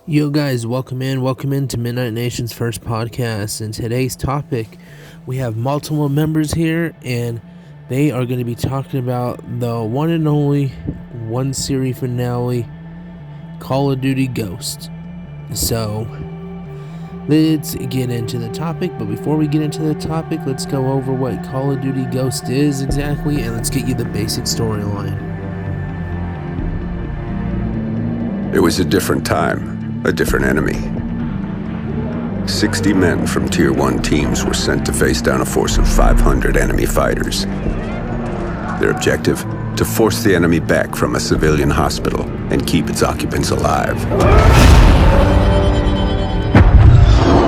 Yo guys, welcome into Midnight Nation's first podcast. In today's topic, we have multiple members here, and they are going to be talking about the one and only one series finale, Call of Duty Ghosts. So, let's get into the topic, but before we get into the topic, let's go over what Call of Duty Ghost is exactly, and let's get you the basic storyline. It was a different time. A different enemy. 60 men from Tier 1 teams were sent to face down a force of 500 enemy fighters. Their objective? To force the enemy back from a civilian hospital and keep its occupants alive.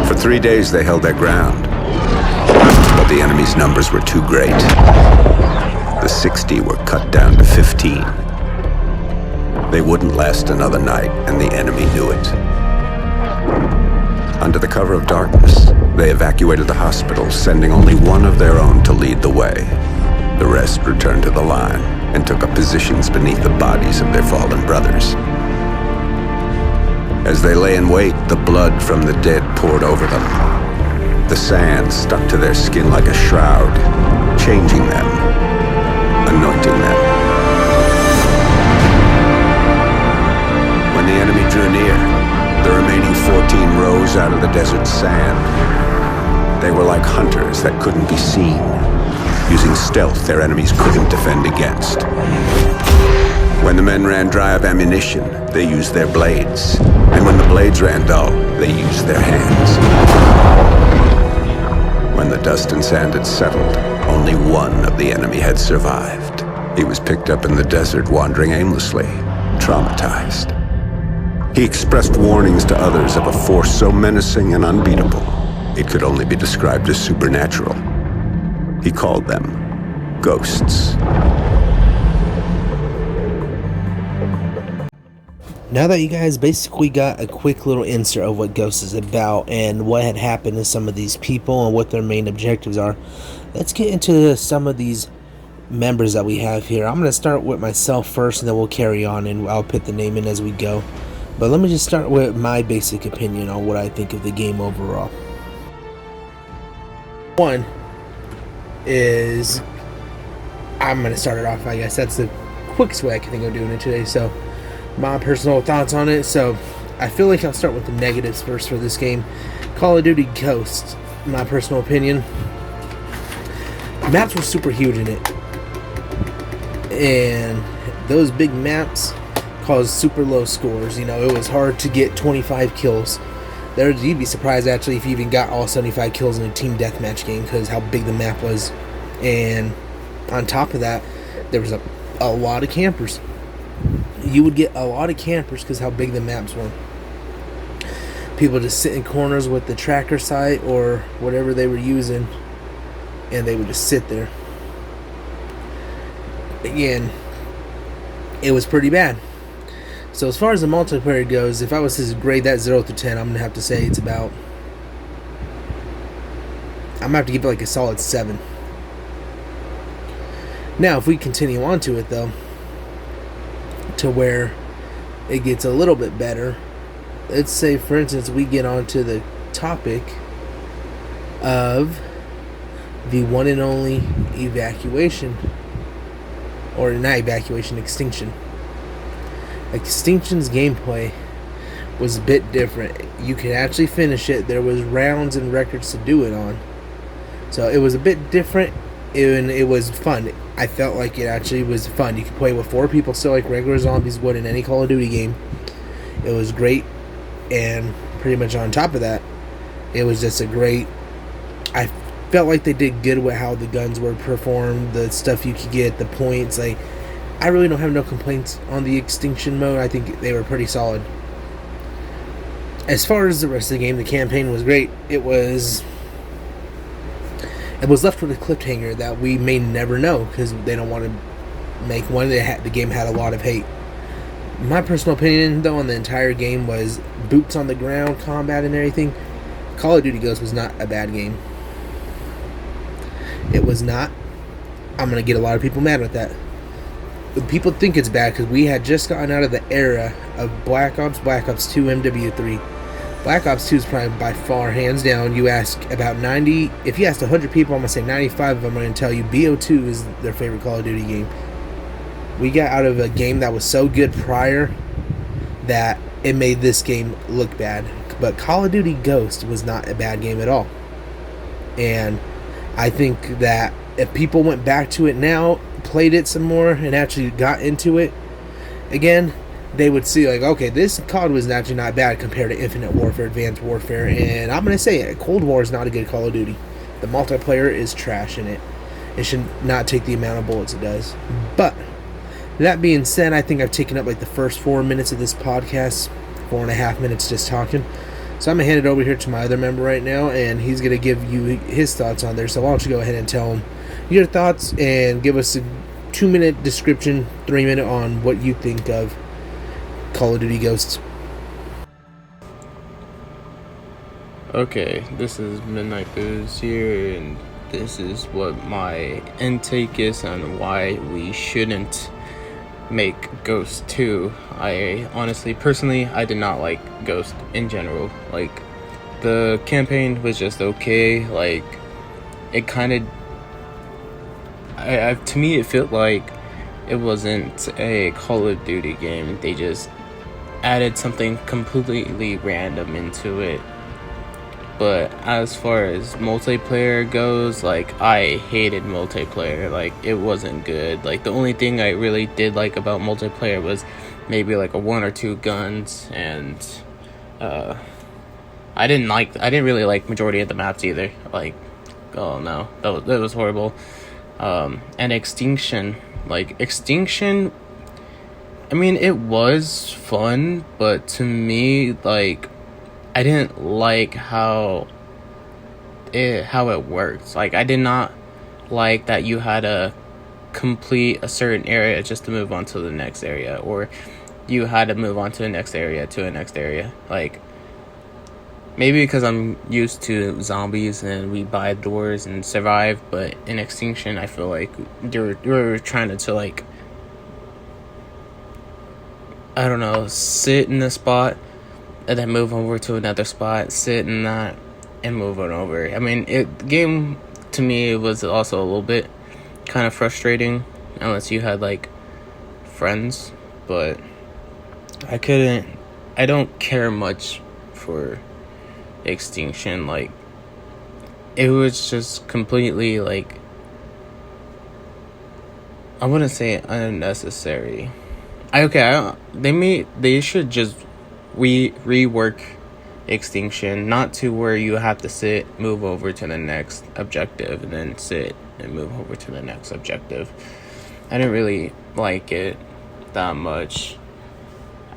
For 3 days they held their ground, but the enemy's numbers were too great. The 60 were cut down to 15. They wouldn't last another night, and the enemy knew it. Under the cover of darkness, they evacuated the hospital, sending only one of their own to lead the way. The rest returned to the line and took up positions beneath the bodies of their fallen brothers. As they lay in wait, the blood from the dead poured over them. The sand stuck to their skin like a shroud, changing them, anointing them. When the enemy drew near, the remaining 14 rose out of the desert sand. They were like hunters that couldn't be seen, using stealth their enemies couldn't defend against. When the men ran dry of ammunition, they used their blades. And when the blades ran dull, they used their hands. When the dust and sand had settled, only one of the enemy had survived. He was picked up in the desert, wandering aimlessly, traumatized. He expressed warnings to others of a force so menacing and unbeatable, it could only be described as supernatural. He called them ghosts. Now that you guys basically got a quick little insert of what Ghost is about and what had happened to some of these people and what their main objectives are, let's get into some of these members that we have here. I'm going to start with myself first, and then we'll carry on, and I'll put the name in as we go. But let me just start with my basic opinion on what I think of the game overall. One is, I'm going to start it off, I guess. That's the quickest way I can think of doing it today. So, my personal thoughts on it. So, I feel like I'll start with the negatives first for this game. Call of Duty Ghosts, my personal opinion. Maps were super huge in it. And those big maps caused super low scores. You know, it was hard to get 25 kills. You'd be surprised actually if you even got all 75 kills in a team deathmatch game because how big the map was. And on top of that, there was a lot of campers. You would get a lot of campers because how big the maps were. People just sit in corners with the tracker sight or whatever they were using, and they would just sit there. Again, it was pretty bad. So as far as the multiplayer goes, if I was to grade that 0 through 10, I'm going to have to say it's about... I'm going to have to give it like a solid 7. Now, if we continue on to it, though, to where it gets a little bit better, let's say, for instance, we get onto the topic of the one and only evacuation, or not evacuation, extinction. Extinction's gameplay was a bit different. You could actually finish it. There was rounds and records to do it on. So it was a bit different, and it was fun. I felt like it actually was fun. You could play with 4 people still like regular zombies would in any Call of Duty game. It was great, and pretty much on top of that, it was just a great... I felt like they did good with how the guns were performed, the stuff you could get, the points, like... I really don't have no complaints on the extinction mode. I think they were pretty solid. As far as the rest of the game, the campaign was great. It was left with a cliffhanger that we may never know because they don't want to make one. The game had a lot of hate. My personal opinion, though, on the entire game was boots on the ground, combat, and everything. Call of Duty Ghosts was not a bad game. It was not. I'm going to get a lot of people mad with that. people think it's bad because we had just gotten out of the era of Black Ops 2, MW3. Black Ops 2 is probably by far, hands down. You ask about 90, if you asked 100 people, I'm going to say 95 of them are going to tell you BO2 is their favorite Call of Duty game. We got out of a game that was so good prior that it made this game look bad. But Call of Duty Ghost was not a bad game at all. And I think that if people went back to it now, played it some more, and actually got into it again, they would see, like, okay, this COD was actually not bad compared to Infinite Warfare, Advanced Warfare, and I'm going to say it, Cold War is not a good Call of Duty. The multiplayer is trash in it. It should not take the amount of bullets it does. But, that being said, I think I've taken up, like, the first 4 minutes of this podcast, 4.5 minutes just talking. So I'm going to hand it over here to my other member right now, and he's going to give you his thoughts on there. So why don't you go ahead and tell him your thoughts and give us a 2-minute description, 3-minute on what you think of Call of Duty Ghosts. Okay, this is Midnight Booze here, and this is what my intake is on why we shouldn't make Ghost 2. I honestly, personally, I did not like Ghost in general. Like, the campaign was just okay. Like, it kind of, to me, it felt like it wasn't a Call of Duty game. They just added something completely random into it. But as far as multiplayer goes, like, I hated multiplayer. Like, it wasn't good. Like, the only thing I really did like about multiplayer was maybe like a 1 or 2 guns, and I didn't really like majority of the maps either. Like, oh no, that was horrible. And Extinction, I mean, it was fun, but to me, like, I didn't like how it works. Like, I did not like that you had to complete a certain area just to move on to the next area, or you had to move on to the next area. Like, maybe because I'm used to zombies and we buy doors and survive, but in Extinction, I feel like you're trying to like, I don't know, sit in a spot and then move over to another spot, sit in that, and move on over. I mean, the game, to me, was also a little bit kind of frustrating, unless you had, like, friends, but I don't care much for Extinction. Like, it was just completely, like, I wouldn't say unnecessary. They should just rework Extinction, not to where you have to sit, move over to the next objective, and then sit and move over to the next objective. I didn't really like it that much.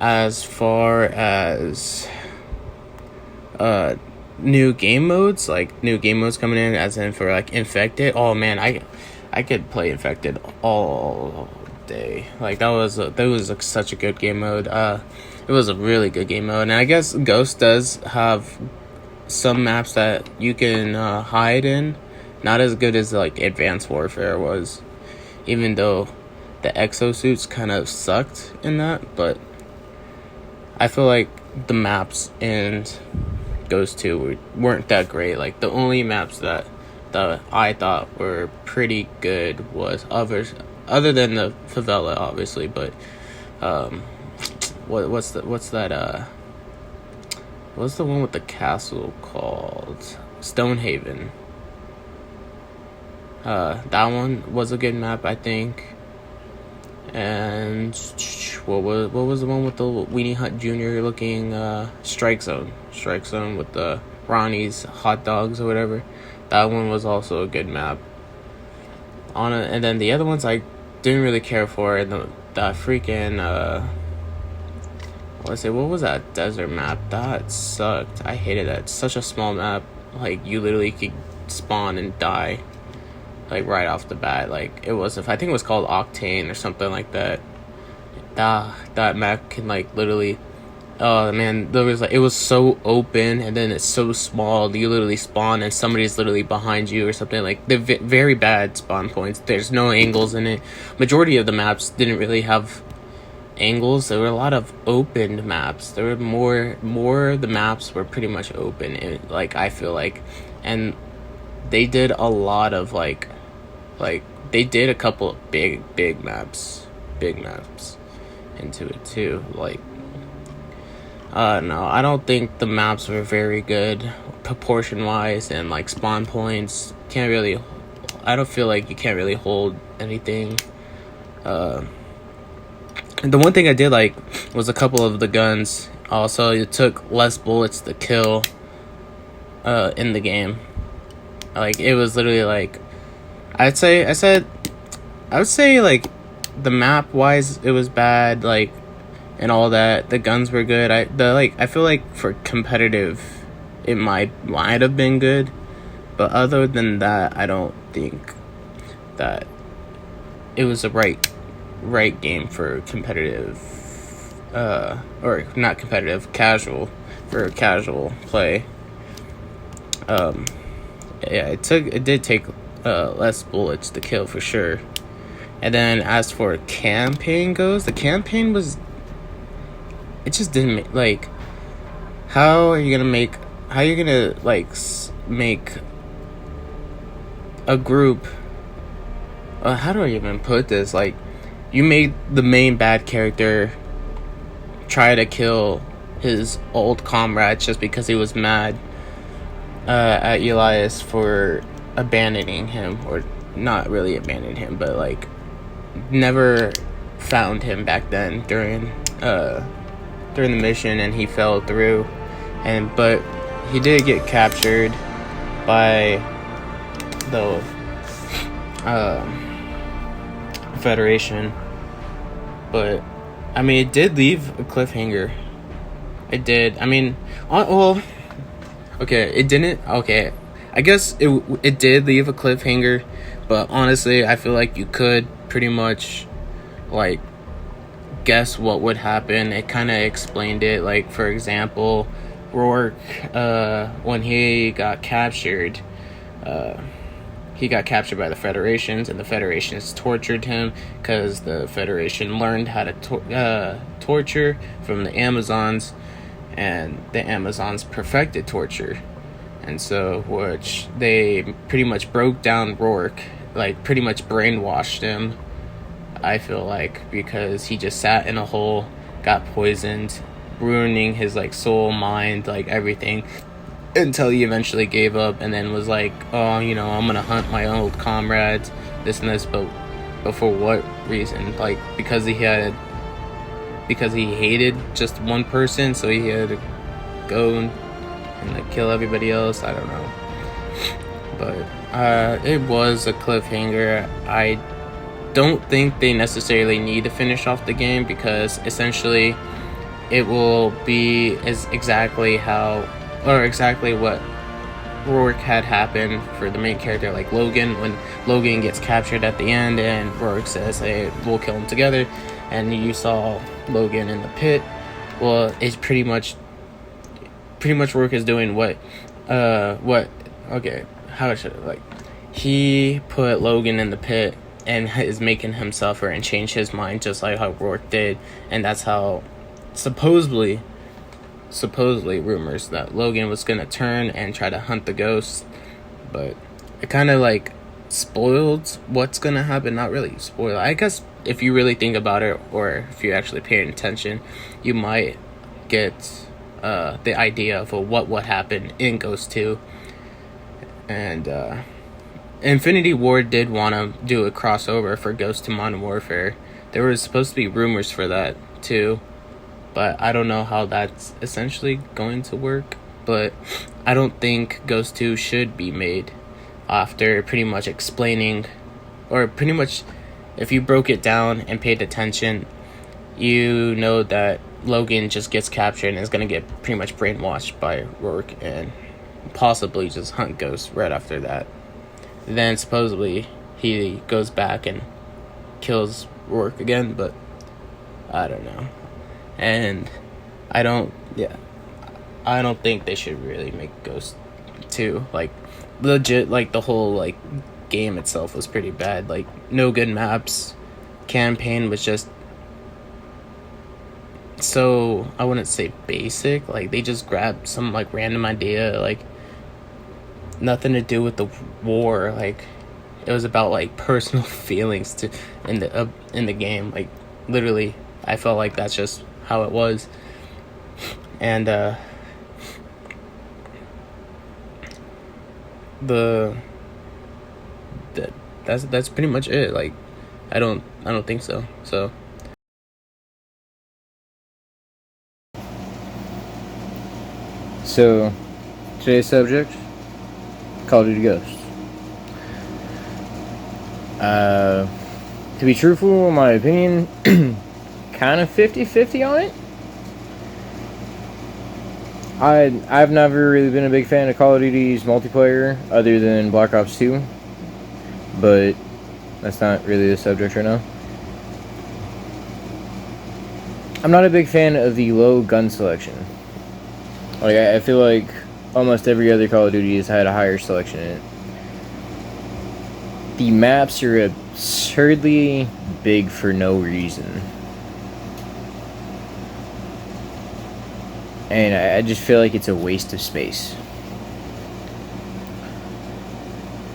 As far as new game modes coming in, as in for like Infected, oh man, I could play Infected all day. Like, that was like such a good game mode. It was a really good game mode, and I guess Ghost does have some maps that you can hide in. Not as good as like Advanced Warfare was, even though the exosuits kind of sucked in that. But I feel like the maps in Ghost 2 weren't that great. Like, the only maps that I thought were pretty good was other than the favela, obviously, but what's the one with the castle called? Stonehaven. That one was a good map, I think. And what was the one with the Weenie Hut Jr. looking Strike Zone with the Ronnie's hot dogs or whatever. That one was also a good map. And then the other ones I didn't really care for. That freaking what was that desert map? That sucked. I hated that. It's such a small map. Like, you literally could spawn and die, like, right off the bat. Like, I think it was called Octane or something like that. That map can, like, literally Oh man, there was like it was so open, and then it's so small. You literally spawn, and somebody's literally behind you or something. Like they're very bad spawn points. There's no angles in it. Majority of the maps didn't really have angles. There were a lot of open maps. There were more. The maps were pretty much open. Like I feel like, and they did a lot of like they did a couple of big maps into it too. Like. No, I don't think the maps were very good proportion-wise, and like spawn points I don't feel like you can't really hold anything. And the one thing I did like was a couple of the guns. Also, it took less bullets to kill in the game. Like it was literally like I would say like the map wise it was bad, like, and all that. The guns were good. I feel like for competitive it might have been good, but other than that I don't think that it was the right game for competitive or not competitive, casual, for casual play. Yeah, it did take less bullets to kill for sure. And then as for campaign goes, the campaign was, it just didn't make, like, how are you gonna like make a group, how do I even put this, like, you made the main bad character try to kill his old comrades just because he was mad at Elias for abandoning him, or not really abandoning him, but like never found him back then during the mission, and he fell through, but he did get captured by the Federation. But I mean, it did leave a cliffhanger. It did. I mean, well, okay, it didn't. Okay, I guess it did leave a cliffhanger, but honestly, I feel like you could pretty much like guess what would happen. It kind of explained it. Like, for example, Rourke, when he got captured by the Federations, and the Federations tortured him because the Federation learned how to torture from the Amazons, and the Amazons perfected torture. And so, which they pretty much broke down Rourke, like pretty much brainwashed him, I feel like, because he just sat in a hole, got poisoned, ruining his like soul, mind, like everything, until he eventually gave up, and then was like, oh, you know, I'm gonna hunt my old comrades, this and this, but for what reason? Like, because he hated just one person, so he had to go and like kill everybody else. I don't know, but it was a cliffhanger. I don't think they necessarily need to finish off the game, because essentially it will be exactly what Rourke had happened for the main character, like Logan, when Logan gets captured at the end and Rourke says, hey, we'll kill him together, and you saw Logan in the pit. Well, it's pretty much Rourke is doing he put Logan in the pit and is making him suffer and change his mind, just like how Rourke did. And that's how supposedly rumors that Logan was gonna turn and try to hunt the ghosts. But it kind of like spoiled what's gonna happen. Not really spoiled, I guess. If you really think about it, or if you're actually paying attention, you might get the idea of what would happen in Ghost 2. And Infinity Ward did want to do a crossover for Ghost 2 Modern Warfare. There was supposed to be rumors for that too, but I don't know how that's essentially going to work. But I don't think Ghost 2 should be made, after pretty much explaining, or pretty much if you broke it down and paid attention, you know that Logan just gets captured and is going to get pretty much brainwashed by Rourke and possibly just hunt ghosts right after that. Then supposedly he goes back and kills Rourke again, but I don't know. And I don't. Yeah, I don't think they should really make Ghost 2. Like, legit, like, the whole, like, game itself was pretty bad. Like, no good maps. Campaign was just so, I wouldn't say basic. Like, they just grabbed some, like, random idea, like, nothing to do with the war. Like, it was about, like, personal feelings to in the game. Like, literally, I felt like that's just how it was. And the that's pretty much it. Like, I don't think so. So today's subject, Call of Duty Ghosts. To be truthful, in my opinion, kind of 50-50 on it. I've never really been a big fan of Call of Duty's multiplayer other than Black Ops 2, but that's not really the subject right now. I'm not a big fan of the low gun selection. Like, I feel like almost every other Call of Duty has had a higher selection in it. The maps are absurdly big for no reason. And I just feel like it's a waste of space.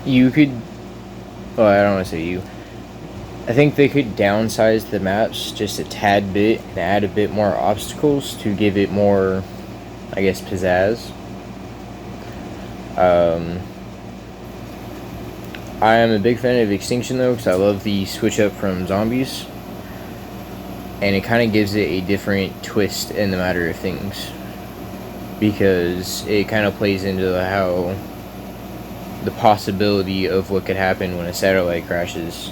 You could... Well, I don't want to say you. I think they could downsize the maps just a tad bit and add a bit more obstacles to give it more, I guess, pizzazz. I am a big fan of Extinction, though, because I love the switch up from zombies. And it kind of gives it a different twist in the matter of things. Because it kind of plays into how the possibility of what could happen when a satellite crashes.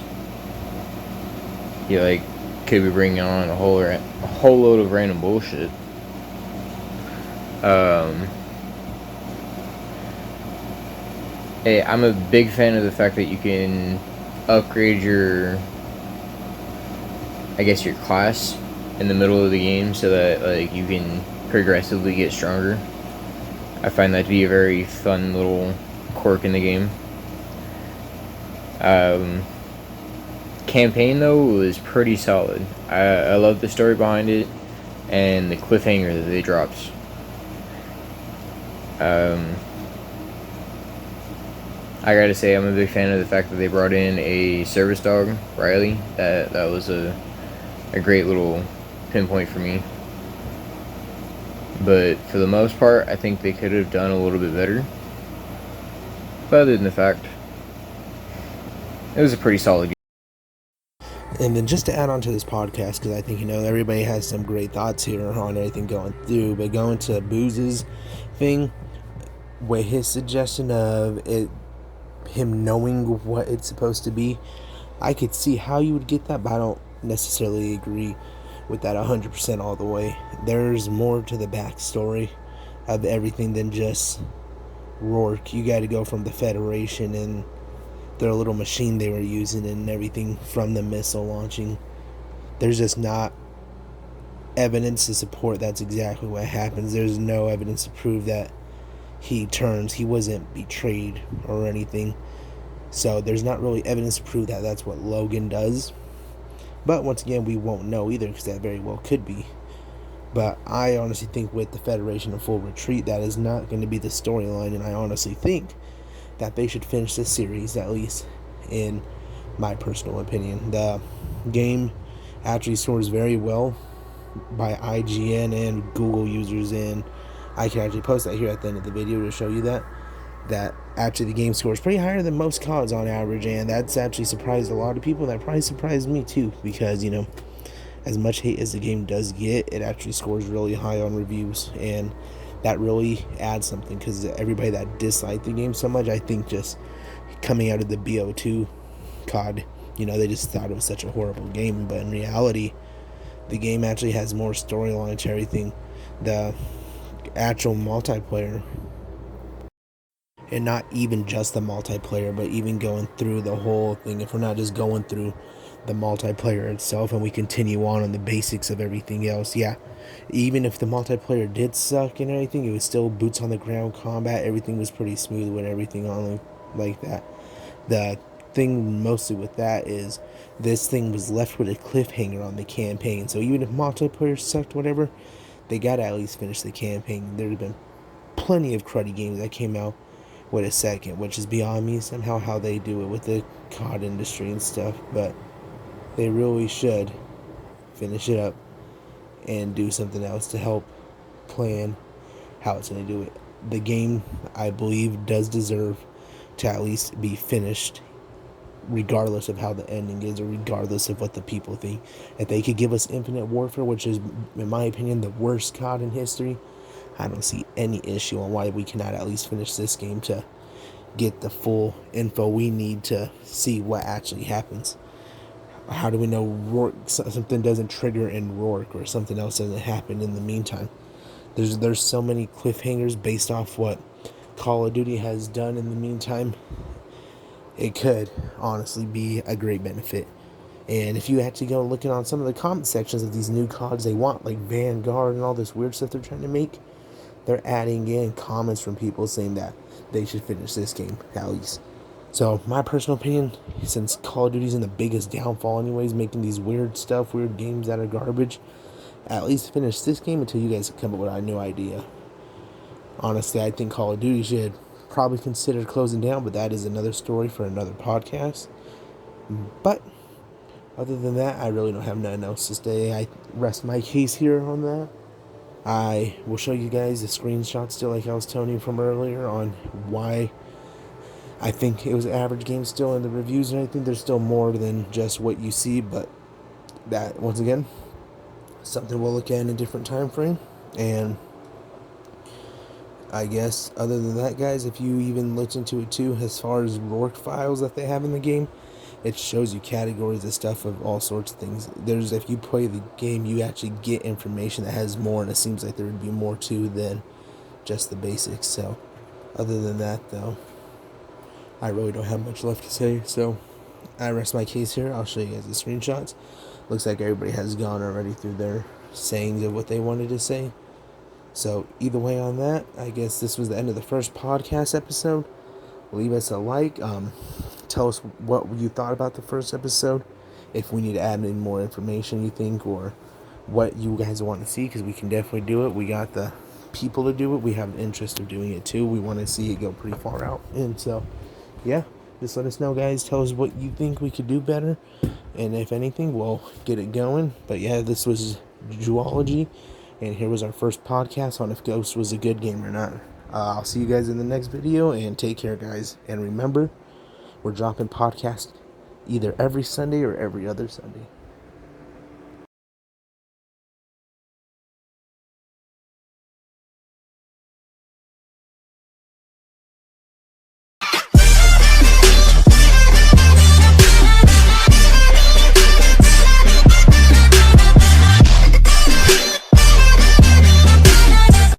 You like could be bringing on a whole load of random bullshit. Hey, I'm a big fan of the fact that you can upgrade your, I guess, your class in the middle of the game so that like you can progressively get stronger. I find that to be a very fun little quirk in the game. Campaign, though, was pretty solid. I love the story behind it and the cliffhanger that they dropped. I gotta say, I'm a big fan of the fact that they brought in a service dog, Riley. That was a great little pinpoint for me. But for the most part, I think they could have done a little bit better. But other than the fact, it was a pretty solid game. And then just to add on to this podcast, because I think, everybody has some great thoughts here on everything going through, but going to Booze's thing, with his suggestion of it, him knowing what it's supposed to be, I could see how you would get that, but I don't necessarily agree with that 100% all the way. There's more to the backstory of everything than just Rourke. You got to go from the Federation and their little machine they were using and everything from the missile launching. There's just not evidence to support that's exactly what happens. There's no evidence to prove that he wasn't betrayed or anything. So there's not really evidence to prove that that's what Logan does. But once again, we won't know either, because that very well could be. But I honestly think with the Federation in full retreat, that is not going to be the storyline. And I honestly think that they should finish this series, at least in my personal opinion. The game actually scores very well by IGN and Google users, and I can actually post that here at the end of the video to show you that actually the game scores pretty higher than most CODs on average, and that's actually surprised a lot of people. That probably surprised me too, because as much hate as the game does get, it actually scores really high on reviews, and that really adds something, because everybody that disliked the game so much, I think just coming out of the BO2 COD, they just thought it was such a horrible game, but in reality, the game actually has more storyline to everything. The actual multiplayer, and not even just the multiplayer, but even going through the whole thing, if we're not just going through the multiplayer itself and we continue on the basics of everything else, yeah, Even if the multiplayer did suck and everything, it was still boots on the ground combat. Everything was pretty smooth with everything on like that. The thing mostly with that is this thing was left with a cliffhanger on the campaign. So even if multiplayer sucked, whatever, they gotta at least finish the campaign. There have been plenty of cruddy games that came out with a second, which is beyond me somehow how they do it with the COD industry and stuff. But they really should finish it up and do something else to help plan how it's going to do it. The game, I believe, does deserve to at least be finished, regardless of how the ending is, or regardless of what the people think. If they could give us Infinite Warfare, which is, in my opinion, the worst COD in history, I don't see any issue on why we cannot at least finish this game to get the full info we need to see what actually happens. How do we know Rourke, something doesn't trigger in Rourke, or something else doesn't happen in the meantime? There's so many cliffhangers based off what Call of Duty has done in the meantime. It could honestly be a great benefit. And if you actually go looking on some of the comment sections of these new CODs they want, like Vanguard and all this weird stuff they're trying to make, they're adding in comments from people saying that they should finish this game at least. So my personal opinion, since Call of Duty's in the biggest downfall anyways, making these weird games that are garbage, at least finish this game until you guys come up with a new idea. Honestly, I think Call of Duty should probably consider closing down, but that is another story for another podcast. But other than that, I really don't have nothing else to say. I rest my case here on that. I will show you guys the screenshot still, like I was telling you from earlier, on why I think it was an average game still in the reviews and everything. There's still more than just what you see, but that, once again, something we'll look at in a different time frame. And I guess other than that, guys, if you even looked into it too, as far as Rourke files that they have in the game, it shows you categories of stuff of all sorts of things. If you play the game, you actually get information that has more, and it seems like there would be more to than just the basics. So other than that, though, I really don't have much left to say. So I rest my case here. I'll show you guys the screenshots. Looks like everybody has gone already through their sayings of what they wanted to say. So either way on that, I guess this was the end of the first podcast episode. Leave us a like. Tell us what you thought about the first episode. If we need to add any more information you think, or what you guys want to see, because we can definitely do it. We got the people to do it. We have an interest of doing it too. We want to see it go pretty far out. And so, yeah, just let us know, guys. Tell us what you think we could do better. And if anything, we'll get it going. But yeah, this was Zoology. And here was our first podcast on if Ghost was a good game or not. I'll see you guys in the next video, and take care, guys. And remember, we're dropping podcasts either every Sunday or every other Sunday.